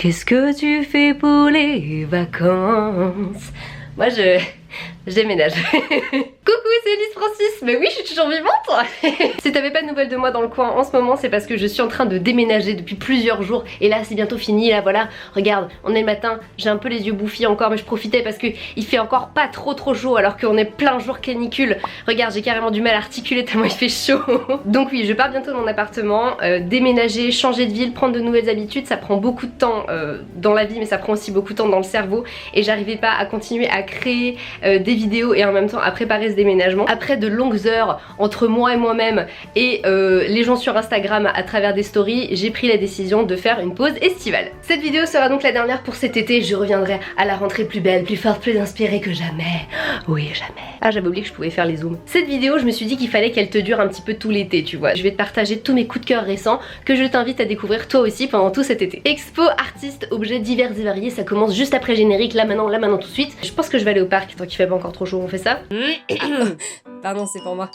Qu'est-ce que tu fais pour les vacances? Moi je déménage. Coucou, c'est Elise Francis. Mais oui, je suis toujours vivante. Si t'avais pas de nouvelles de moi dans le coin en ce moment, c'est parce que je suis en train de déménager depuis plusieurs jours. Et là, c'est bientôt fini. Là, voilà. Regarde, on est le matin. J'ai un peu les yeux bouffis encore, mais je profitais parce que il fait encore pas trop chaud alors qu'on est plein jour canicule. Regarde, j'ai carrément du mal à articuler tellement il fait chaud. Donc oui, je pars bientôt de mon appartement. Déménager, changer de ville, prendre de nouvelles habitudes, ça prend beaucoup de temps dans la vie, mais ça prend aussi beaucoup de temps dans le cerveau. Et j'arrivais pas à continuer à créer des vidéos et en même temps à préparer ce déménagement. Après de longues heures entre moi et moi-même et les gens sur Instagram à travers des stories, j'ai pris la décision de faire une pause estivale. Cette vidéo sera donc la dernière pour cet été. Je reviendrai à la rentrée plus belle, plus forte, plus inspirée que jamais. Oui, jamais. Ah, j'avais oublié que je pouvais faire les zooms. Cette vidéo, je me suis dit qu'il fallait qu'elle te dure un petit peu tout l'été, tu vois. Je vais te partager tous mes coups de cœur récents que je t'invite à découvrir toi aussi pendant tout cet été. Expo, artistes, objets divers et variés, ça commence juste après le générique, là maintenant tout de suite. Je pense que je vais aller au parc tant qu'il fait pas encore trop chaud, on fait ça. Pardon, c'est pour moi.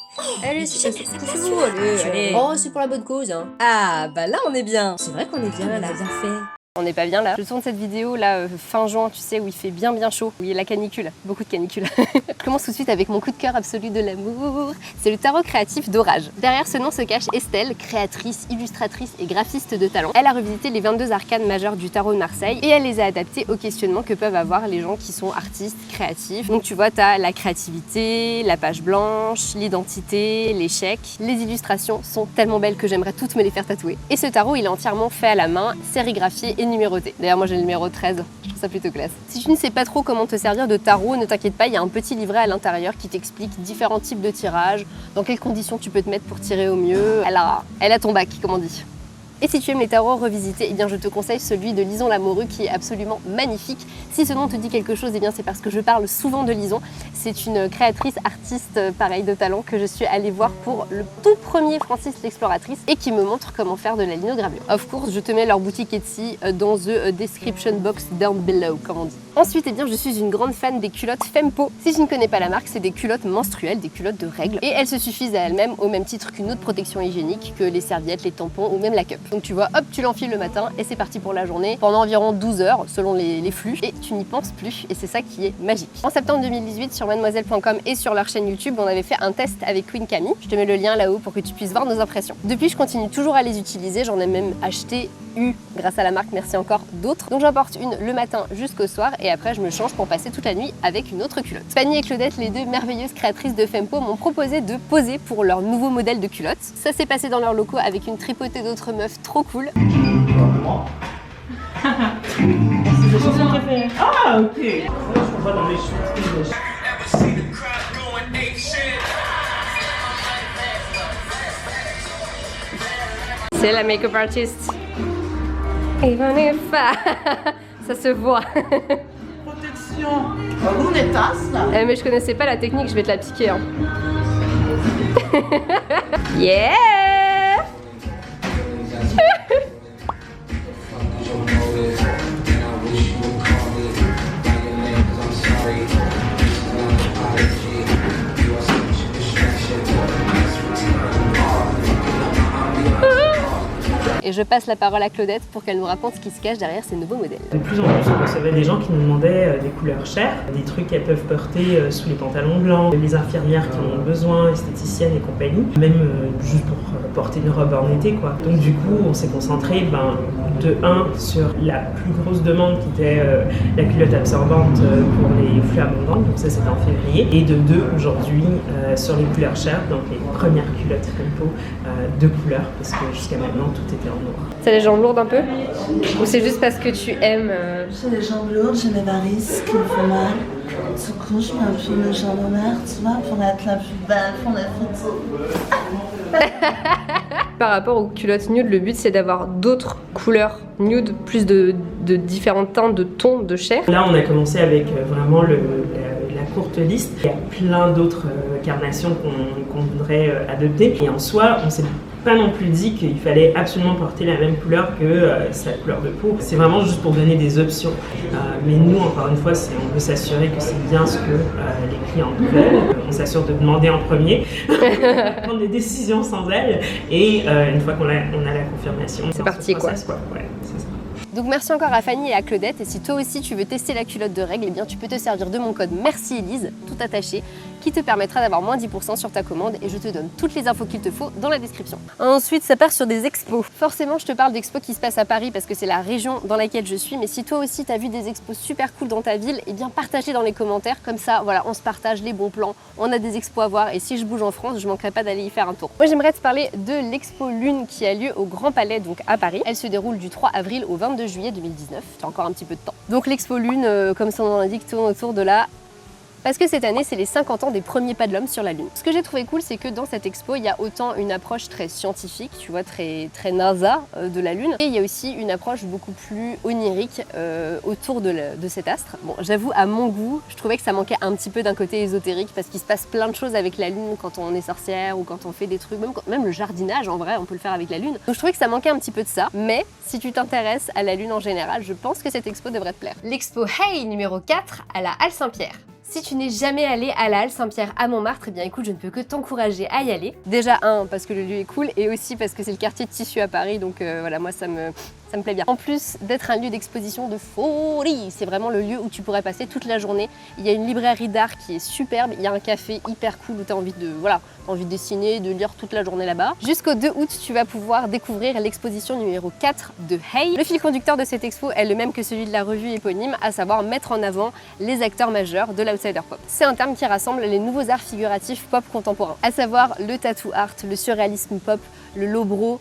Allez, c'est vous, allez. Oh, c'est pour la bonne cause, hein. Ah, bah là on est bien. C'est vrai qu'on est bien là, bien fait. On n'est pas bien là. Je tourne cette vidéo là fin juin, tu sais, où il fait bien chaud, où il y a la canicule, beaucoup de canicule. Je commence tout de suite avec mon coup de cœur absolu de l'amour. C'est le tarot créatif d'Orage. Derrière ce nom se cache Estelle, créatrice, illustratrice et graphiste de talent. Elle a revisité les 22 arcanes majeures du tarot de Marseille et elle les a adaptés aux questionnements que peuvent avoir les gens qui sont artistes, créatifs. Donc tu vois, t'as la créativité, la page blanche, l'identité, l'échec. Les illustrations sont tellement belles que j'aimerais toutes me les faire tatouer. Et ce tarot, il est entièrement fait à la main, sérigraphié et numéroté. D'ailleurs moi j'ai le numéro 13, je trouve ça plutôt classe. Si tu ne sais pas trop comment te servir de tarot, ne t'inquiète pas, il y a un petit livret à l'intérieur qui t'explique différents types de tirages, dans quelles conditions tu peux te mettre pour tirer au mieux. Elle a ton bac, comme on dit. Et si tu aimes les tarots revisités, eh bien je te conseille celui de Lison Lamoureux qui est absolument magnifique. Si ce nom te dit quelque chose, eh bien c'est parce que je parle souvent de Lison. C'est une créatrice, artiste pareil de talent que je suis allée voir pour le tout premier Francis l'exploratrice et qui me montre comment faire de la linogravure. Of course, je te mets leur boutique Etsy dans the description box down below, comme on dit. Ensuite, eh bien je suis une grande fan des culottes Fempo. Si je ne connais pas la marque, c'est des culottes menstruelles, des culottes de règles. Et elles se suffisent à elles-mêmes au même titre qu'une autre protection hygiénique que les serviettes, les tampons ou même la cup. Donc tu vois, hop, tu l'enfiles le matin et c'est parti pour la journée pendant environ 12 heures selon les flux et tu n'y penses plus et c'est ça qui est magique. En septembre 2018 sur mademoiselle.com et sur leur chaîne YouTube, on avait fait un test avec Queen Camille. Je te mets le lien là-haut pour que tu puisses voir nos impressions. Depuis, je continue toujours à les utiliser, j'en ai même acheté grâce à la marque, merci encore, d'autres. Donc j'en porte une le matin jusqu'au soir et après je me change pour passer toute la nuit avec une autre culotte. Fanny et Claudette, les deux merveilleuses créatrices de Fempo, m'ont proposé de poser pour leur nouveau modèle de culotte. Ça s'est passé dans leurs locaux avec une tripotée d'autres meufs trop cool. Ah, ok. C'est la make-up artist. Even if ça se voit. Protection. Nous, on est tasse là. Mais je connaissais pas la technique, je vais te la piquer. Hein. Yeah. Et je passe la parole à Claudette pour qu'elle nous raconte ce qui se cache derrière ces nouveaux modèles. De plus en plus, on recevait des gens qui nous demandaient des couleurs chères, des trucs qu'elles peuvent porter sous les pantalons blancs, les infirmières qui en ont besoin, esthéticiennes et compagnie, même juste pour porter une robe en été, quoi. Donc du coup, on s'est concentré de 1 sur la plus grosse demande qui était la culotte absorbante pour les flux abondantes, donc ça c'était en février, et de 2 aujourd'hui sur les couleurs chères, donc les premières culottes Fempo de couleurs, parce que jusqu'à maintenant tout était en noir. C'est les jambes lourdes un peu? Ou c'est juste parce que tu aimes J'ai les jambes lourdes, j'ai mes varices qui me font mal. Du coup, je mets un peu mes jambes en l'air, tu vois, pour être la plus belle pour la photo. Par rapport aux culottes nude, le but c'est d'avoir d'autres couleurs nude, plus de différentes teintes, de tons, de chair. Là, on a commencé avec vraiment la courte liste. Il y a plein d'autres carnations qu'on voudrait adopter. Et en soi, on s'est pas non plus dit qu'il fallait absolument porter la même couleur que sa couleur de peau. C'est vraiment juste pour donner des options. Mais nous, encore une fois, on veut s'assurer que c'est bien ce que les clients veulent. On s'assure de demander en premier, prendre des décisions sans elles. Et une fois qu'on a la confirmation, c'est parti, quoi. Ouais, c'est ça. Donc merci encore à Fanny et à Claudette, et si toi aussi tu veux tester la culotte de règle, eh bien tu peux te servir de mon code Merci Elise, tout attaché, qui te permettra d'avoir moins 10% sur ta commande, et je te donne toutes les infos qu'il te faut dans la description. Ensuite, ça part sur des expos. Forcément, je te parle d'expos qui se passent à Paris parce que c'est la région dans laquelle je suis, mais si toi aussi tu as vu des expos super cool dans ta ville, eh bien partagez dans les commentaires, comme ça, voilà, on se partage les bons plans, on a des expos à voir, et si je bouge en France, je manquerai pas d'aller y faire un tour. Moi, j'aimerais te parler de l'expo Lune qui a lieu au Grand Palais, donc à Paris. Elle se déroule du 3 avril au 22 juillet 2019, c'est encore un petit peu de temps. Donc l'expo Lune, comme son nom l'indique, tourne autour de la... Parce que cette année, c'est les 50 ans des premiers pas de l'homme sur la Lune. Ce que j'ai trouvé cool, c'est que dans cette expo, il y a autant une approche très scientifique, tu vois, très NASA de la Lune, et il y a aussi une approche beaucoup plus onirique autour de cet astre. Bon, j'avoue, à mon goût, je trouvais que ça manquait un petit peu d'un côté ésotérique, parce qu'il se passe plein de choses avec la Lune quand on est sorcière, ou quand on fait des trucs, même le jardinage, en vrai, on peut le faire avec la Lune. Donc je trouvais que ça manquait un petit peu de ça, mais si tu t'intéresses à la Lune en général, je pense que cette expo devrait te plaire. L'expo Hey numéro 4 à la Halle Saint-Pierre. Si tu n'es jamais allé à la Halle Saint-Pierre à Montmartre, eh bien écoute, je ne peux que t'encourager à y aller. Déjà parce que le lieu est cool, et aussi parce que c'est le quartier de tissu à Paris, donc voilà, moi ça me plaît bien. En plus d'être un lieu d'exposition de folie, c'est vraiment le lieu où tu pourrais passer toute la journée. Il y a une librairie d'art qui est superbe, il y a un café hyper cool où tu as envie de dessiner, de lire toute la journée là-bas. Jusqu'au 2 août, tu vas pouvoir découvrir l'exposition numéro 4 de Hey. Le fil conducteur de cette expo est le même que celui de la revue éponyme, à savoir mettre en avant les acteurs majeurs de l'outsider pop. C'est un terme qui rassemble les nouveaux arts figuratifs pop contemporains, à savoir le tattoo art, le surréalisme pop, le lowbrow,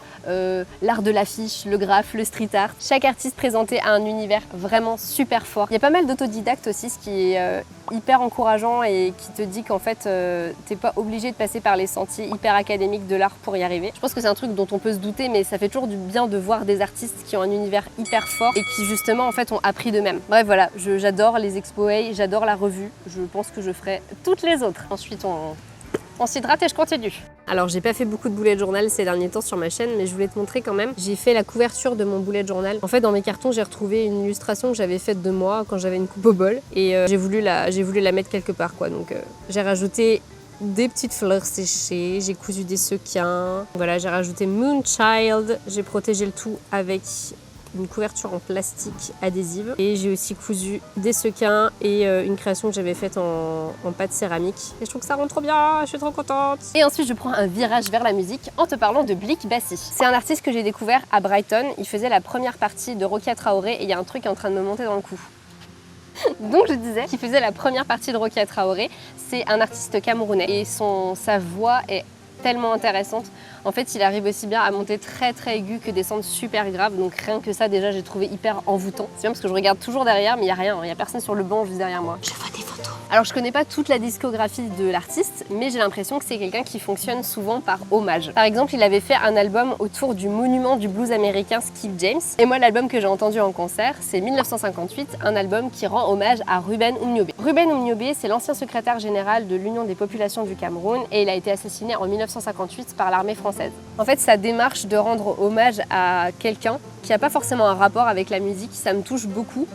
l'art de l'affiche, le graphe, le street art. Chaque artiste présenté a un univers vraiment super fort. Il y a pas mal d'autodidactes aussi, ce qui est hyper encourageant et qui te dit qu'en fait t'es pas obligé de passer par les sentiers hyper académiques de l'art pour y arriver. Je pense que c'est un truc dont on peut se douter, mais ça fait toujours du bien de voir des artistes qui ont un univers hyper fort et qui justement en fait ont appris d'eux-mêmes. Bref voilà, j'adore les expos Hey, j'adore la revue, je pense que je ferai toutes les autres. Ensuite on s'hydrate et je continue. Alors j'ai pas fait beaucoup de bullet journal ces derniers temps sur ma chaîne, mais je voulais te montrer quand même. J'ai fait la couverture de mon bullet journal. En fait dans mes cartons j'ai retrouvé une illustration que j'avais faite de moi quand j'avais une coupe au bol, et j'ai voulu la mettre quelque part quoi. Donc j'ai rajouté des petites fleurs séchées, j'ai cousu des sequins. Voilà, j'ai rajouté Moonchild, j'ai protégé le tout avec une couverture en plastique adhésive, et j'ai aussi cousu des sequins et une création que j'avais faite en pâte céramique, et je trouve que ça rend trop bien, je suis trop contente. Et ensuite je prends un virage vers la musique en te parlant de Blick Bassi. C'est un artiste que j'ai découvert à Brighton, il faisait la première partie de Rokia Traoré, et il y a un truc qui est en train de me monter dans le cou. Donc je disais qu'il faisait la première partie de Rokia Traoré, c'est un artiste camerounais, et sa voix est tellement intéressante. En fait, il arrive aussi bien à monter très aigu que descendre super grave, donc rien que ça déjà j'ai trouvé hyper envoûtant. C'est bien parce que je regarde toujours derrière, mais il n'y a rien, il n'y a personne sur le banc juste derrière moi. Je vois des photos. Alors je connais pas toute la discographie de l'artiste, mais j'ai l'impression que c'est quelqu'un qui fonctionne souvent par hommage. Par exemple, il avait fait un album autour du monument du blues américain Skip James, et moi l'album que j'ai entendu en concert, c'est 1958, un album qui rend hommage à Ruben Oumniobé. Ruben Oumniobé, c'est l'ancien secrétaire général de l'Union des populations du Cameroun, et il a été assassiné en 1958 par l'armée française. En fait, sa démarche de rendre hommage à quelqu'un qui n'a pas forcément un rapport avec la musique, ça me touche beaucoup,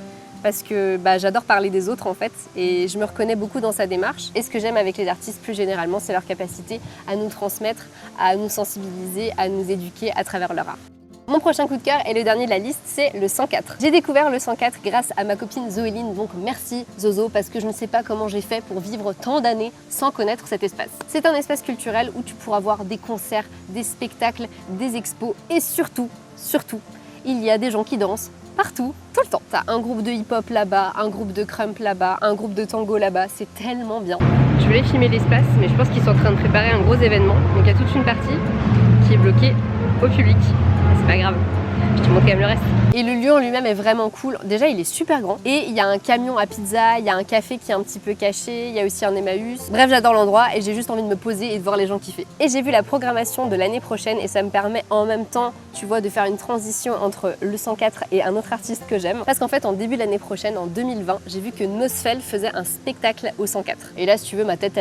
parce que j'adore parler des autres en fait, et je me reconnais beaucoup dans sa démarche. Et ce que j'aime avec les artistes plus généralement, c'est leur capacité à nous transmettre, à nous sensibiliser, à nous éduquer à travers leur art. Mon prochain coup de cœur et le dernier de la liste, c'est le 104. J'ai découvert le 104 grâce à ma copine Zoéline, donc merci Zozo, parce que je ne sais pas comment j'ai fait pour vivre tant d'années sans connaître cet espace. C'est un espace culturel où tu pourras voir des concerts, des spectacles, des expos, et surtout, il y a des gens qui dansent partout, tout le temps. T'as un groupe de hip-hop là-bas, un groupe de crump là-bas, un groupe de tango là-bas, c'est tellement bien. Je voulais filmer l'espace, mais je pense qu'ils sont en train de préparer un gros événement, donc il y a toute une partie qui est bloquée au public. C'est pas grave, je te montre quand même le reste. Et le lieu en lui-même est vraiment cool. Déjà, il est super grand. Et il y a un camion à pizza, il y a un café qui est un petit peu caché, il y a aussi un Emmaüs. Bref, j'adore l'endroit et j'ai juste envie de me poser et de voir les gens kiffer. Et j'ai vu la programmation de l'année prochaine, et ça me permet en même temps, tu vois, de faire une transition entre le 104 et un autre artiste que j'aime. Parce qu'en fait, en début de l'année prochaine, en 2020, j'ai vu que Nosfell faisait un spectacle au 104. Et là, si tu veux, ma tête,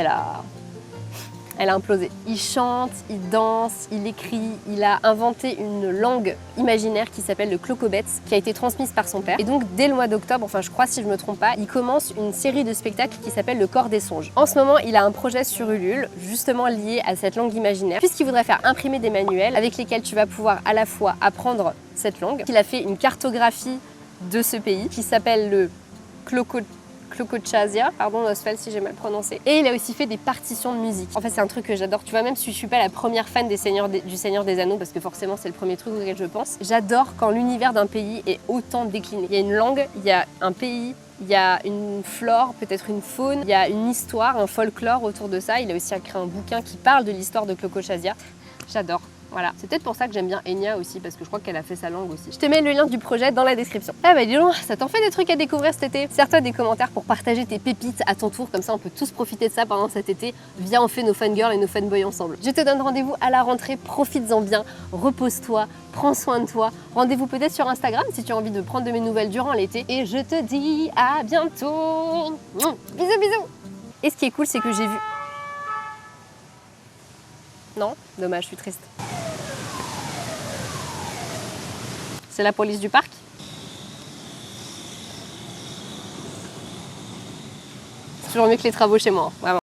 elle a implosé. Il chante, il danse, il écrit, il a inventé une langue imaginaire qui s'appelle le Clocobets, qui a été transmise par son père. Et donc dès le mois d'octobre, enfin je crois si je me trompe pas, il commence une série de spectacles qui s'appelle le Corps des songes. En ce moment, il a un projet sur Ulule, justement lié à cette langue imaginaire, puisqu'il voudrait faire imprimer des manuels avec lesquels tu vas pouvoir à la fois apprendre cette langue. Il a fait une cartographie de ce pays qui s'appelle le Clocochazia, pardon Oswald si j'ai mal prononcé. Et il a aussi fait des partitions de musique. En fait c'est un truc que j'adore, tu vois, même si je suis pas la première fan du Seigneur des Anneaux, parce que forcément c'est le premier truc auquel je pense, j'adore quand l'univers d'un pays est autant décliné. Il y a une langue, il y a un pays, il y a une flore, peut-être une faune, il y a une histoire, un folklore autour de ça. Il a aussi écrit un bouquin qui parle de l'histoire de Clocochazia. J'adore. Voilà, c'est peut-être pour ça que j'aime bien Enya aussi, parce que je crois qu'elle a fait sa langue aussi. Je te mets le lien du projet dans la description. Ah bah dis donc, ça t'en fait des trucs à découvrir cet été. Sers-toi des commentaires pour partager tes pépites à ton tour, comme ça on peut tous profiter de ça pendant cet été. Viens, on fait nos fangirls et nos fanboys ensemble. Je te donne rendez-vous à la rentrée, profites-en bien, repose-toi, prends soin de toi. Rendez-vous peut-être sur Instagram si tu as envie de prendre de mes nouvelles durant l'été. Et je te dis à bientôt. Bisous bisous. Et ce qui est cool, c'est que j'ai vu... Non, dommage, je suis triste. C'est la police du parc. C'est toujours mieux que les travaux chez moi, vraiment.